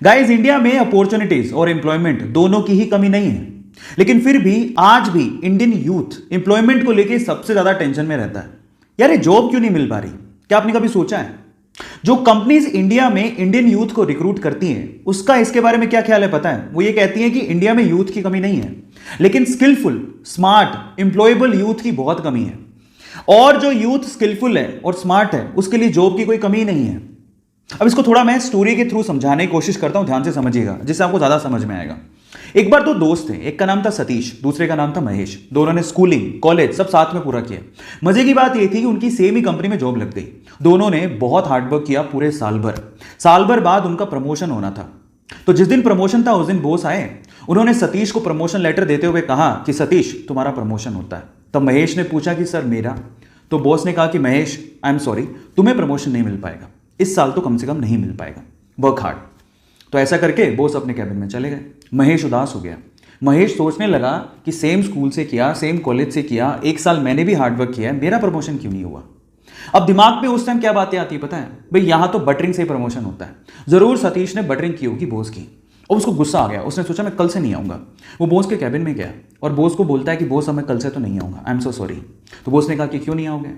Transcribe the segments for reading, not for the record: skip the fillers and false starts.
Guys, India में opportunities और employment दोनों की ही कमी नहीं है, लेकिन फिर भी आज भी इंडियन यूथ एम्प्लॉयमेंट को लेकर सबसे ज्यादा टेंशन में रहता है। यार, ये जॉब क्यों नहीं मिल पा रही? क्या आपने कभी सोचा है? जो कंपनीज इंडिया में इंडियन यूथ को रिक्रूट करती हैं, उसका इसके बारे में क्या ख्याल है पता है? वो ये कहती हैं कि इंडिया में यूथ की कमी नहीं है, लेकिन स्किलफुल, स्मार्ट, एम्प्लॉयबल यूथ की बहुत कमी है। और जो यूथ स्किलफुल है और स्मार्ट है, उसके लिए जॉब की कोई कमी नहीं है। अब इसको थोड़ा मैं स्टोरी के थ्रू समझाने की कोशिश करता हूं, ध्यान से समझिएगा, जिससे आपको ज्यादा समझ में आएगा। एक बार दो दोस्त थे, एक का नाम था सतीश, दूसरे का नाम था महेश। दोनों ने स्कूलिंग, कॉलेज सब साथ में पूरा किया। मजे की बात यह थी कि उनकी सेम ही कंपनी में जॉब लग गई। दोनों ने बहुत हार्डवर्क किया पूरे साल भर। साल भर बाद उनका प्रमोशन होना था। तो जिस दिन प्रमोशन था उस दिन बॉस आए। उन्होंने सतीश को प्रमोशन लेटर देते हुए कहा कि सतीश, तुम्हारा प्रमोशन होता है। तब महेश ने पूछा कि सर मेरा? तो बॉस ने कहा कि महेश, आई एम सॉरी, तुम्हें प्रमोशन नहीं मिल पाएगा, इस साल तो कम से कम नहीं मिल पाएगा, वर्क हार्ड। तो ऐसा करके बॉस अपने कैबिन में चले गए। महेश उदास हो गया। महेश सोचने लगा कि सेम स्कूल से किया, सेम कॉलेज से किया, एक साल मैंने भी हार्डवर्क किया है, मेरा प्रमोशन क्यों नहीं हुआ? अब दिमाग पे उस टाइम क्या बातें आती है पता है? भाई, यहां तो बटरिंग से प्रमोशन होता है। जरूर सतीश ने बटरिंग की होगी बॉस की, और उसको गुस्सा आ गया। उसने सोचा मैं कल से नहीं आऊंगा। वो बॉस के कैबिन में गया और बॉस को बोलता है कि बॉस, अब मैं कल से तो नहीं आऊंगा, आई एम सो सॉरी। तो बॉस ने कहा कि क्यों नहीं आओगे?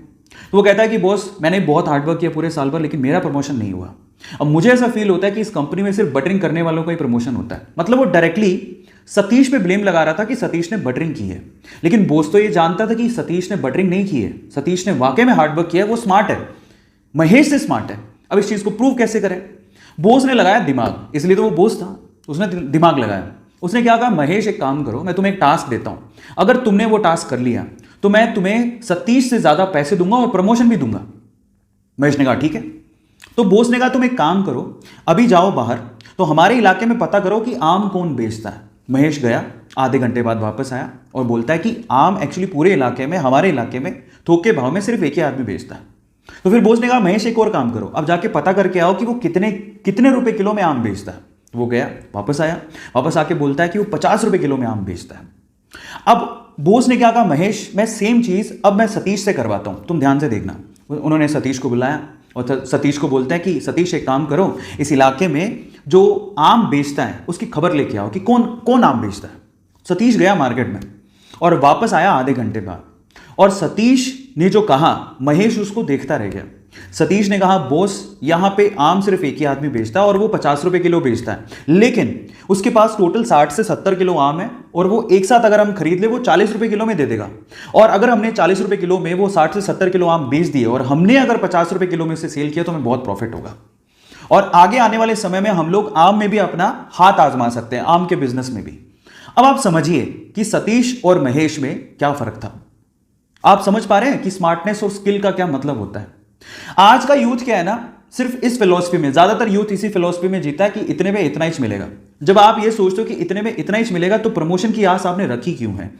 तो वो कहता है कि बॉस, मैंने बहुत हार्डवर्क किया पूरे साल भर, लेकिन मेरा प्रमोशन नहीं हुआ। अब मुझे ऐसा फील होता है कि इस कंपनी में सिर्फ बटरिंग करने वालों का ही प्रमोशन होता है। मतलब वो डायरेक्टली सतीश पे ब्लेम लगा रहा था कि सतीश ने बटरिंग की है, लेकिन बॉस तो ये जानता था कि सतीश ने बटरिंग नहीं की है। सतीश ने वाकई में हार्डवर्क किया है, वो स्मार्ट है, महेश से स्मार्ट है। अब इस चीज को प्रूव कैसे करें? बॉस ने लगाया दिमाग, इसलिए तो वो बॉस था, उसने दिमाग लगाया। उसने क्या कहा, महेश एक काम करो, मैं तुम्हें एक टास्क देता हूं, अगर तुमने वो टास्क कर लिया तो मैं तुम्हें सतीश से ज्यादा पैसे दूंगा और प्रमोशन भी दूंगा। महेश ने कहा ठीक है। तो बॉस ने कहा तुम एक काम करो, अभी जाओ बाहर, तो हमारे इलाके में पता करो कि आम कौन बेचता है। महेश गया, आधे घंटे बाद वापस आया और बोलता है कि आम एक्चुअली पूरे इलाके में, हमारे इलाके में थोक के भाव में सिर्फ एक ही आदमी बेचता है। तो फिर बॉस ने कहा महेश एक और काम करो, अब जाके पता करके आओ कि वो कितने कितने रुपए किलो में आम बेचता है। वो गया, वापस आया, वापस आके बोलता है कि वो 50 रुपए किलो में आम बेचता है। अब बॉस ने क्या कहा, महेश मैं सेम चीज अब मैं सतीश से करवाता हूं, तुम ध्यान से देखना। उन्होंने सतीश को बुलाया और सतीश को बोलता है कि सतीश एक काम करो, इस इलाके में जो आम बेचता है उसकी खबर लेके आओ कि कौन कौन आम बेचता है। सतीश गया मार्केट में और वापस आया आधे घंटे बाद, और सतीश ने जो कहा महेश उसको देखता रह गया। सतीश ने कहा बॉस, यहां पे आम सिर्फ एक ही आदमी बेचता है और वो 50 रुपए किलो बेचता है, लेकिन उसके पास टोटल 60 से 70 किलो आम है और वो एक साथ अगर हम खरीद ले वो 40 रुपए किलो में दे देगा। और अगर हमने 40 रुपए किलो में वो 60 से 70 किलो आम बेच दिए और हमने अगर 50 रुपए किलो में से सेल किया तो हमें बहुत प्रॉफिट होगा। और आगे आने वाले समय में हम लोग आम में भी अपना हाथ आजमा सकते हैं, आम के बिजनेस में भी। अब आप समझिए कि सतीश और महेश में क्या फर्क था। आप समझ पा रहे हैं कि स्मार्टनेस और स्किल का क्या मतलब होता है। आज का यूथ क्या है ना, सिर्फ इस फिलॉसफी में, ज्यादातर यूथ इसी फिलॉसफी में जीता है कि इतने में इतना ही मिलेगा। जब आप ये सोचते हो कि इतने में इतना ही मिलेगा तो प्रमोशन की आस आपने रखी क्यों है?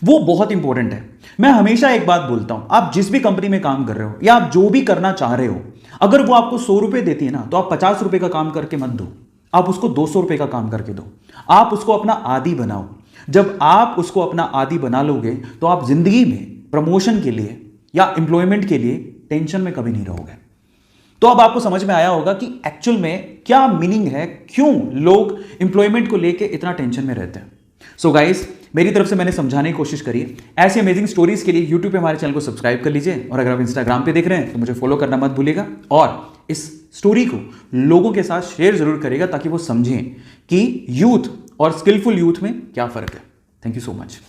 वो बहुत इंपॉर्टेंट है। मैं हमेशा एक बात बोलता हूं, आप जिस भी कंपनी में काम कर रहे हो या आप जो भी करना चाह रहे हो, अगर वो आपको 100 रुपए देती है ना, तो आप 50 रुपए का काम करके मत दो, आप उसको 200 रुपए का काम करके दो। आप उसको अपना आदी बनाओ। जब आप उसको अपना आदी बना लोगे तो आप जिंदगी में प्रमोशन के लिए या एम्प्लॉयमेंट के लिए टेंशन में कभी नहीं रहोगे। तो अब आपको समझ में आया होगा कि एक्चुअल में क्या मीनिंग है, क्यों लोग एम्प्लॉयमेंट को लेके इतना टेंशन में रहते हैं। सो गाइस, मेरी तरफ से मैंने समझाने की कोशिश करी है। ऐसी अमेजिंग स्टोरीज के लिए यूट्यूब पे हमारे चैनल को सब्सक्राइब कर लीजिए, और अगर आप इंस्टाग्राम पे देख रहे हैं तो मुझे फॉलो करना मत भूलिएगा, और इस स्टोरी को लोगों के साथ शेयर जरूर करिएगा ताकि वो समझें कि यूथ और स्किलफुल यूथ में क्या फर्क है। Thank you so much.